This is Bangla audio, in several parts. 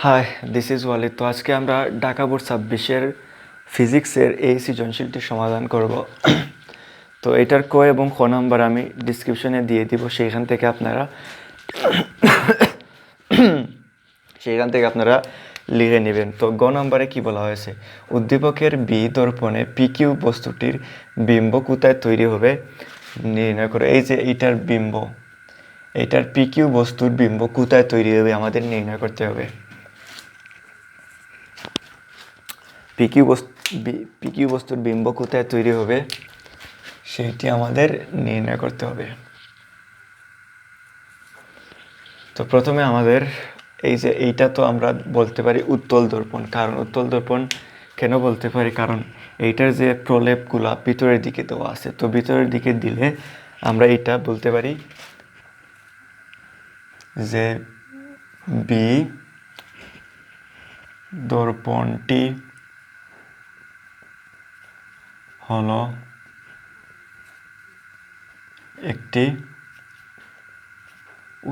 High, this is Walid. তো আজকে আমরা ঢাকা বোর্ড 26-এর ফিজিক্সের এই সৃজনশীলটি সমাধান করব। তো এটার ক এবং খ নাম্বার আমি ডিসক্রিপশনে দিয়ে দিব, সেইখান থেকে আপনারা লিখে নেবেন। তো গ নাম্বারে কি বলা হয়েছে, উদ্দীপকের বি দর্পণে পিকিউ বস্তুটির বিম্ব কোথায় তৈরি হবে নির্ণয় করে। এই যে এইটার বিম্ব, এইটার পিকিউ বস্তুর বিম্ব কোথায় তৈরি হবে আমাদের নির্ণয় করতে হবে। পিকিউ বস্তুর বিম্ব কোথায় তৈরি হবে সেইটি আমাদের নির্ণয় করতে হবে। তো প্রথমে আমাদের এই যে এইটা তো আমরা বলতে পারি উত্তল দর্পণ। কারণ উত্তল দর্পণ কেন বলতে পারি, কারণ এইটার যে প্রলেপগুলা ভিতরের দিকে দেওয়া আছে, তো ভিতরের দিকে দিলে আমরা এইটা বলতে পারি যে বি দর্পণটি হলো একটি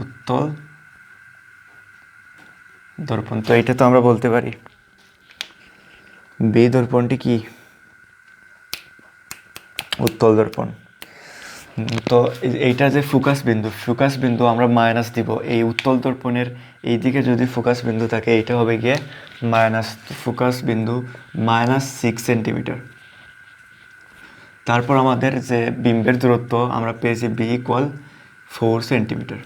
উত্তল দর্পণ। তো এইটা তো আমরা বলতে পারি বি দর্পণটি কি উত্তল দর্পণ। তো এইটা যে ফোকাস বিন্দু আমরা মাইনাস দিব। এই উত্তল দর্পণের এই দিকে যদি ফোকাস বিন্দু থাকে, এইটা হবে গিয়ে মাইনাস, ফোকাস বিন্দু -6 সেন্টিমিটার। তারপর আমাদের যে বিম্বের দূরত্ব আমরা পেয়েছি বি ইকুয়াল 4 সেন্টিমিটার।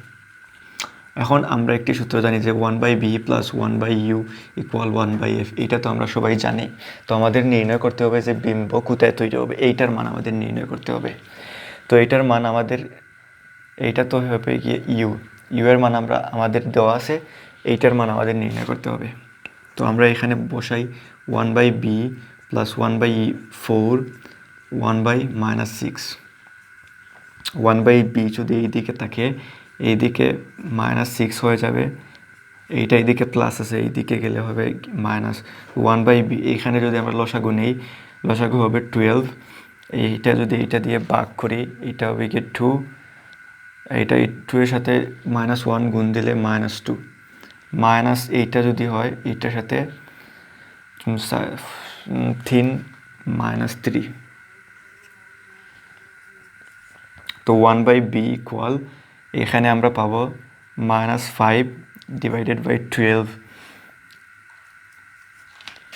এখন আমরা একটি সূত্র জানি যে 1/b + 1/u = 1/f। এটা তো আমরা সবাই জানি। তো আমাদের নির্ণয় করতে হবে যে বিম্ব কোথায় তৈরি হবে, এইটার মান আমাদের নির্ণয় করতে হবে। তো এইটার মান এইটা তো হবে গিয়ে ইউ এর মান আমাদের দেওয়া আছে, এইটার মান আমাদের নির্ণয় করতে হবে। তো আমরা এখানে বসাই 1/b + 1/4 1/-6। 1/b যদি এই দিকে থাকে, এইদিকে -6 হয়ে যাবে, এইটা এইদিকে প্লাস আছে, এইদিকে গেলে হবে মাইনাস। 1/b এখানে যদি আমরা লসাগু নেই, লসাগু হবে 12। এইটা যদি এইটা দিয়ে ভাগ করি, এটা হবে গিয়ে 2। এইটা 2 এর সাথে -1 গুণ দিলে -2। মাইনাস এইটা যদি হয়, এইটার সাথে 3 -3। তো 1/b ইকুয়াল এখানে আমরা পাবো -5 / 12।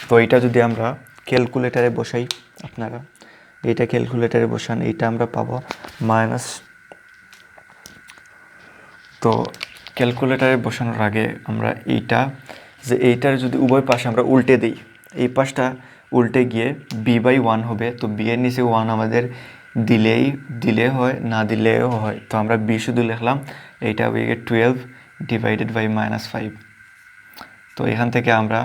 তো এইটা যদি আমরা ক্যালকুলেটারে বসাই, আপনারা এইটা ক্যালকুলেটারে বসান, এইটা আমরা পাবো মাইনাস। তো ক্যালকুলেটারে বসানোর আগে আমরা এইটার যদি উভয় পাশে আমরা উল্টে দিই, এই পাশটা উল্টে গিয়ে b/1 হবে। তো b এর নিচে 1 আমাদের দিলে হয়, না দিলেও হয়। তো আমরা b শুধু লিখলাম, এইটা হবে 12 / -5। তো এখান থেকে আমরা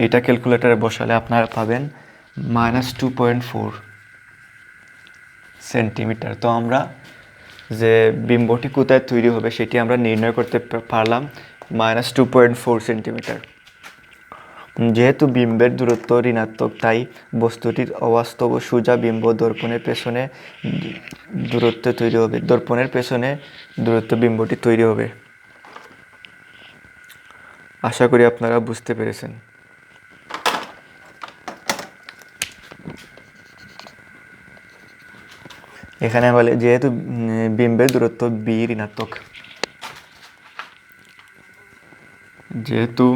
এইটা ক্যালকুলেটারে বসালে আপনারা পাবেন -2.4 সেন্টিমিটার। তো আমরা যে বিম্বটি কোথায় তৈরি হবে সেটি আমরা নির্ণয় করতে পারলাম -2.4 সেন্টিমিটার। যেহেতু বিম্বের দূরত্ব ঋণাত্মক, তাই বস্তুটির অবাস্তব সোজা বিম্ব দর্পণের পেছনে দূরত্ব বিম্বটি তৈরি হবে। আশা করি আপনারা বুঝতে পেরেছেন। এখানে বলে যেহেতু বিম্বের দূরত্ব বি ঋণাত্মক, যেহেতু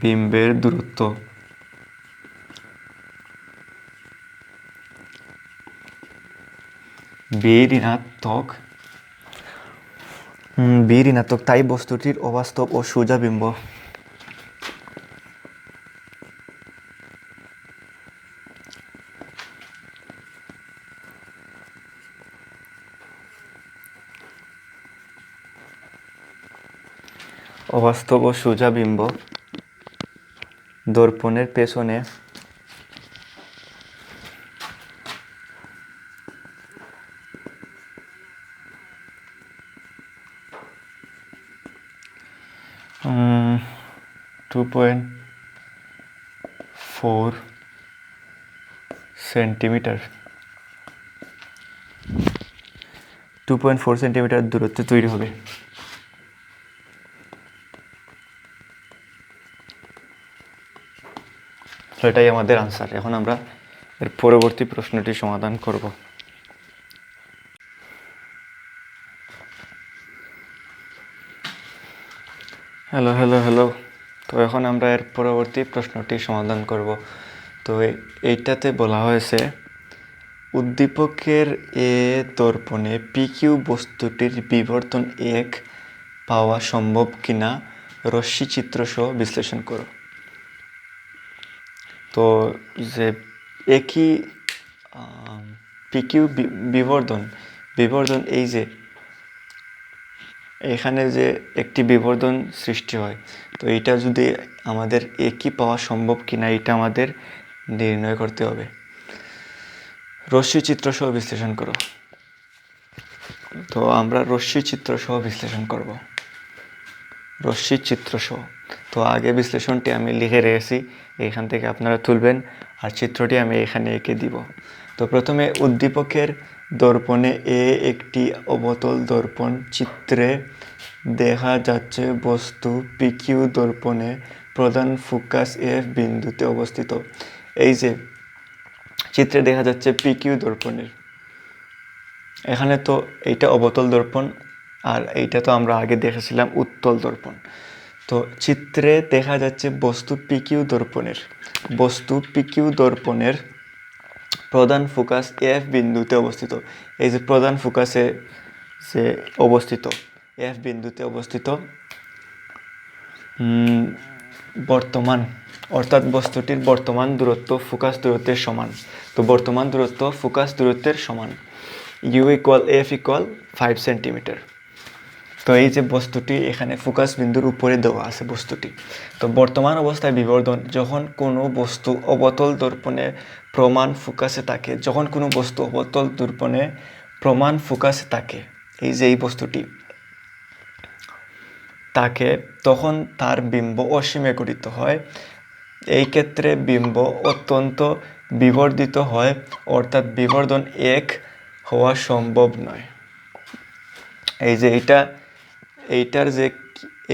বিম্বের দূরত্ব বি ঋণাত্মক, তাই বস্তুটির অবাস্তব ও সোজা বিম্ব দর্পণের পেছনে উম 2.4 সেন্টিমিটার 2.4 সেন্টিমিটার দূরত্বে তৈরি হবে। এটাই আমাদের আনসার। এখন আমরা এর পরবর্তী প্রশ্নটি সমাধান করব। হ্যালো হ্যালো হ্যালো তো এখন আমরা এর পরবর্তী প্রশ্নটি সমাধান করব। তো এইটাতে বলা হয়েছে উদ্দীপকের এ দর্পণে পিকিউ বস্তুটির বিবর্তন 1 পাওয়া সম্ভব কিনা রশ্মিচিত্র সহ বিশ্লেষণ করো। তো যে একই পিকিউ বিবর্ধন এই যে এখানে যে একটি বিবর্ধন সৃষ্টি হয়, তো এটা যদি আমাদের একই পাওয়া সম্ভব কিনা এটা আমাদের নির্ণয় করতে হবে। রশ্মিচিত্র সহ বিশ্লেষণ করো। তো আমরা রশ্মিচিত্র সহ বিশ্লেষণ করব। রশ্মিচিত্র সহ। তো আগে বিশ্লেষণটি আমি লিখে রেখেছি, এখান থেকে আপনারা তুলবেন আর চিত্রটি আমি এখানে এঁকে দিব। তো প্রথমে উদ্দীপকের দর্পণে একটি অবতল দর্পণ, চিত্রে দেখা যাচ্ছে বস্তু পিকিউ দর্পণে প্রধান ফোকাস এফ বিন্দুতে অবস্থিত। এই যে চিত্রে দেখা যাচ্ছে পিকিউ দর্পণের, এখানে তো এইটা অবতল দর্পণ আর এইটা তো আমরা আগে দেখেছিলাম উত্তল দর্পণ। তো চিত্রে দেখা যাচ্ছে বস্তু পিকিউ দর্পণের প্রধান ফোকাস এফ বিন্দুতে অবস্থিত। এই যে প্রধান ফোকাসে যে অবস্থিত এফ বিন্দুতে অবস্থিত বর্তমান, অর্থাৎ বস্তুটির বর্তমান দূরত্ব ফোকাস দূরত্বের সমান। তো বর্তমান দূরত্ব ফোকাস দূরত্বের সমান, u equal f equal 5 centimetre. তো এই যে বস্তুটি এখানে ফোকাস বিন্দুর উপরে দেওয়া আছে বস্তুটি। তো বর্তমান অবস্থায় বিবর্ধন, যখন কোনো বস্তু অবতল দর্পণে প্রমাণ ফোকাসে থাকে, যখন কোনো বস্তু অবতল দর্পণে প্রমাণ ফোকাসে থাকে, এই যে এই বস্তুটি তাকে, তখন তার বিম্ব অসীমে গঠিত হয়। এই ক্ষেত্রে বিম্ব অত্যন্ত বিবর্ধিত হয়, অর্থাৎ বিবর্ধন 1 হওয়া সম্ভব নয়। এই যে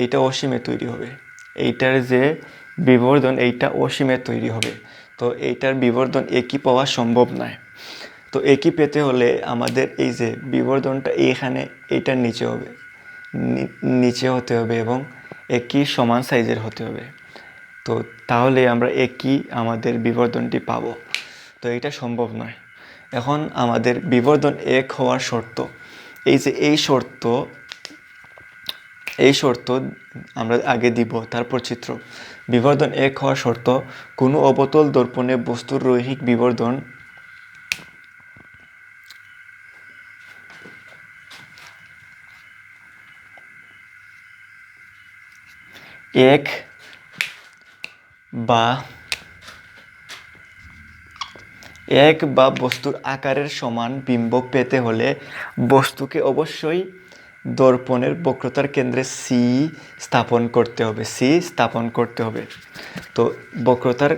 এইটা অসীমে তৈরি হবে, এইটার যে বিবর্ধন এইটা অসীমে তৈরি হবে। তো এইটার বিবর্ধন একই পাওয়া সম্ভব নয়। তো একই পেতে হলে আমাদের এই যে বিবর্ধনটা এখানে এইটার নিচে হতে হবে এবং একই সমান সাইজের হতে হবে। তো তাহলে আমরা একই আমাদের বিবর্ধনটি পাবো। তো এটা সম্ভব নয়। এখন আমাদের বিবর্ধন 1 হওয়ার শর্ত, এই যে এই শর্ত আমরা আগে দিব, তারপর চিত্র। বিবর্ধন 1 হওয়ার শর্ত, কোনো অবতল দর্পণে বস্তুর রৈখিক বিবর্ধন এক বা বস্তুর আকারের সমান বিম্ব পেতে হলে বস্তুকে অবশ্যই দর্পণের বক্রতার কেন্দ্রে সি স্থাপন করতে হবে। তো বক্রতার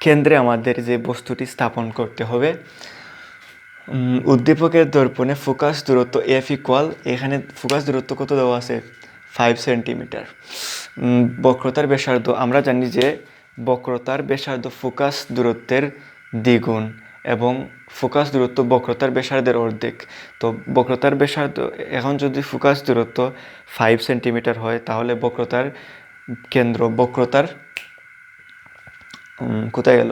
কেন্দ্রে আমাদের যে বস্তুটি স্থাপন করতে হবে, উদ্দীপকের দর্পণে ফোকাস দূরত্ব এফ ইকুয়াল, এখানে ফোকাস দূরত্ব কত দেওয়া আছে 5 সেন্টিমিটার। বক্রতার ব্যাসার্ধ, আমরা জানি যে বক্রতার ব্যাসার্ধ ফোকাস দূরত্বের দ্বিগুণ এবং ফোকাস দূরত্ব বক্রতার ব্যাসার্ধের অর্ধেক। তো বক্রতার ব্যাসার্ধ, এখন যদি ফোকাস দূরত্ব 5 সেন্টিমিটার হয়, তাহলে বক্রতার কেন্দ্র, কোথায় গেল,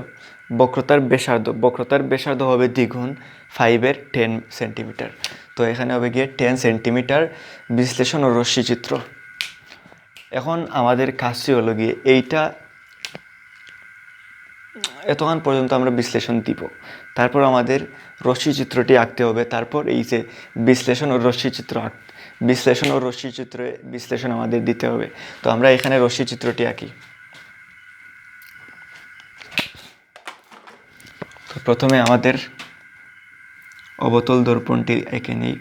বক্রতার ব্যাসার্ধ হবে দ্বিগুণ 5-এর 10 সেন্টিমিটার। তো এখানে হবে গিয়ে 10 সেন্টিমিটার। বিশ্লেষণ ও রশ্মিচিত্র। এখন আমাদের কাজটি হলো গিয়ে এইটা এতক্ষণ পর্যন্ত আমরা বিশ্লেষণ দিব, তারপর আমাদের রশ্মিচিত্রটি আঁকতে হবে। তারপর এই যে বিশ্লেষণ ও বিশ্লেষণ আমাদের দিতে হবে। তো আমরা এখানে রশ্মিচিত্রটি আঁকি। তো প্রথমে আমাদের অবতল দর্পণটি এঁকে নিই।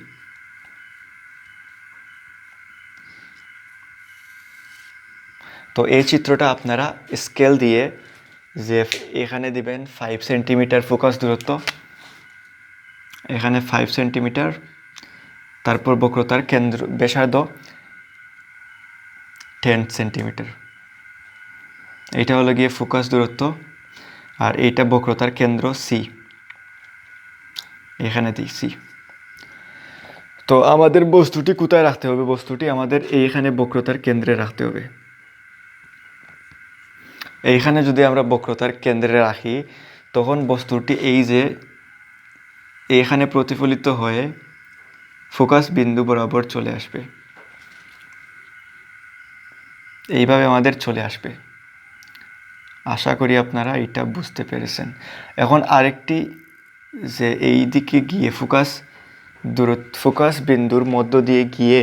তো এই চিত্রটা আপনারা স্কেল দিয়ে যে এখানে দিবেন 5 সেন্টিমিটার ফোকাস দূরত্ব, এখানে 5 সেন্টিমিটার, তারপর বক্রতার কেন্দ্র ব্যাসার্ধ 10 সেন্টিমিটার। এটা হলো গিয়ে ফোকাস দূরত্ব। আর এইটা বক্রতার কেন্দ্র সি, এখানে দিই সি। তো আমাদের বস্তুটি কোথায় রাখতে হবে? বস্তুটি আমাদের এইখানে বক্রতার কেন্দ্রে রাখতে হবে। এইখানে যদি আমরা বক্রতার কেন্দ্রে রাখি তখন বস্তুটি এই যে এইখানে প্রতিফলিত হয়ে ফোকাস বিন্দু বরাবর চলে আসবে, এইভাবে আমাদের চলে আসবে। আশা করি আপনারা এটা বুঝতে পেরেছেন। এখন আরেকটি, যে এই দিকে গিয়ে ফোকাস বিন্দুর মধ্য দিয়ে গিয়ে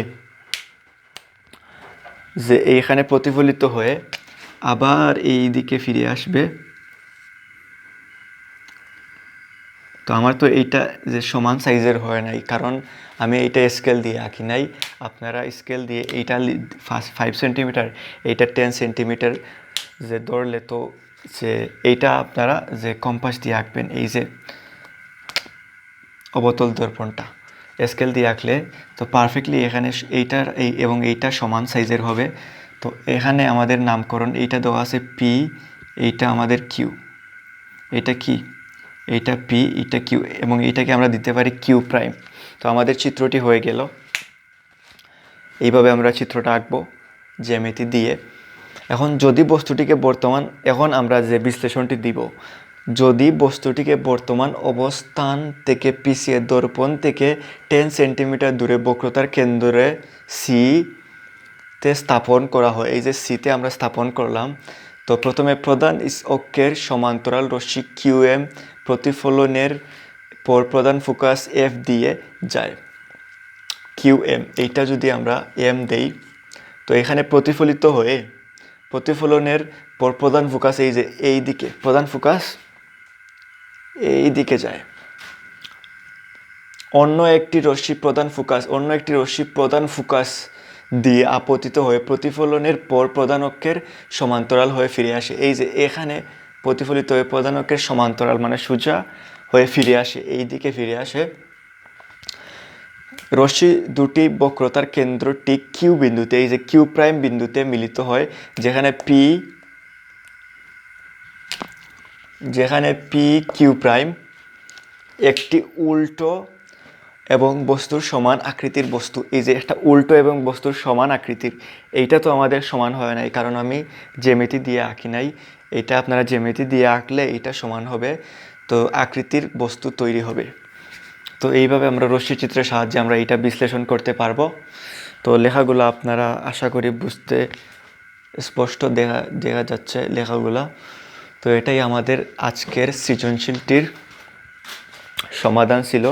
যে এইখানে প্রতিফলিত হয়ে আবার এই দিকে ফিরে আসবে। তো আমার তো এইটা যে সমান সাইজের হয় নাই, কারণ আমি এইটা স্কেল দিয়ে আঁকি নাই। আপনারা স্কেল দিয়ে এইটা 5 সেন্টিমিটার, এইটা 10 সেন্টিমিটার যে ধরলে তো যে এইটা আপনারা যে কম্পাস দিয়ে আঁকবেন, এই যে অবতল দর্পণটা স্কেল দিয়ে আঁকলে তো পারফেক্টলি এখানে এইটার এবং এইটা সমান সাইজের হবে। তো এখানে আমাদের নামকরণ এইটা দেওয়া আছে পি, এইটা আমাদের কিউ, এটা কি, এইটা পি, এটা কিউ, এবং এইটাকে আমরা দিতে পারি কিউ প্রাইম। তো আমাদের চিত্রটি হয়ে গেল। এইভাবে আমরা চিত্রটা আঁকবো জ্যামিতি দিয়ে। এখন যদি বস্তুটিকে এখন আমরা যে বিশ্লেষণটি দিব, যদি বস্তুটিকে বর্তমান অবস্থান থেকে পিছিয়ে দর্পণ থেকে 10 সেন্টিমিটার দূরে বক্রতার কেন্দ্রে সিতে স্থাপন করা হয়, এই যে সিতে আমরা স্থাপন করলাম। তো প্রথমে প্রধান অক্ষের সমান্তরাল রশ্মি কিউএম প্রতিফলনের পর প্রধান ফোকাস এফ দিয়ে যায়, কিউএম, এইটা যদি আমরা এম দেই তো এখানে প্রতিফলিত হয়ে প্রতিফলনের পর প্রধান ফোকাস এই যে এই দিকে, প্রধান ফোকাস এই দিকে যায়। অন্য একটি রশ্মি প্রধান ফোকাস দিয়ে আপতিত হয়ে প্রতিফলনের পর প্রধান অক্ষের সমান্তরাল হয়ে ফিরে আসে। এই যে এখানে প্রতিফলিত হয়ে প্রধান অক্ষের সমান্তরাল মানে সোজা হয়ে ফিরে আসে, এই দিকে ফিরে আসে। রশ্মি দুটি বক্রতার কেন্দ্রটি কিউ বিন্দুতে, এই যে কিউ প্রাইম বিন্দুতে মিলিত হয়, যেখানে পি কিউ প্রাইম একটি উল্টো এবং বস্তুর সমান আকৃতির বস্তু। এই যে একটা উল্টো এবং বস্তুর সমান আকৃতির, এইটা তো আমাদের সমান হয় নাই, কারণ আমি জ্যামিতি দিয়ে আঁকি নাই। এটা আপনারা জ্যামিতি দিয়ে আঁকলে এটা সমান হবে, তো আকৃতির বস্তু তৈরি হবে। তো এইভাবে আমরা রশ্মিচিত্রের সাহায্যে আমরা এটা বিশ্লেষণ করতে পারবো। তো লেখাগুলো আপনারা আশা করি বুঝতে স্পষ্ট দেখা যাচ্ছে লেখাগুলা। তো এটাই আমাদের আজকের সৃজনশীলটির সমাধান ছিল।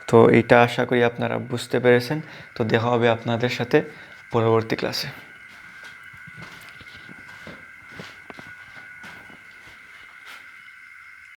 তো এইটা আশা করি আপনারা বুঝতে পেরেছেন। তো দেখা হবে আপনাদের সাথে পরবর্তী ক্লাসে।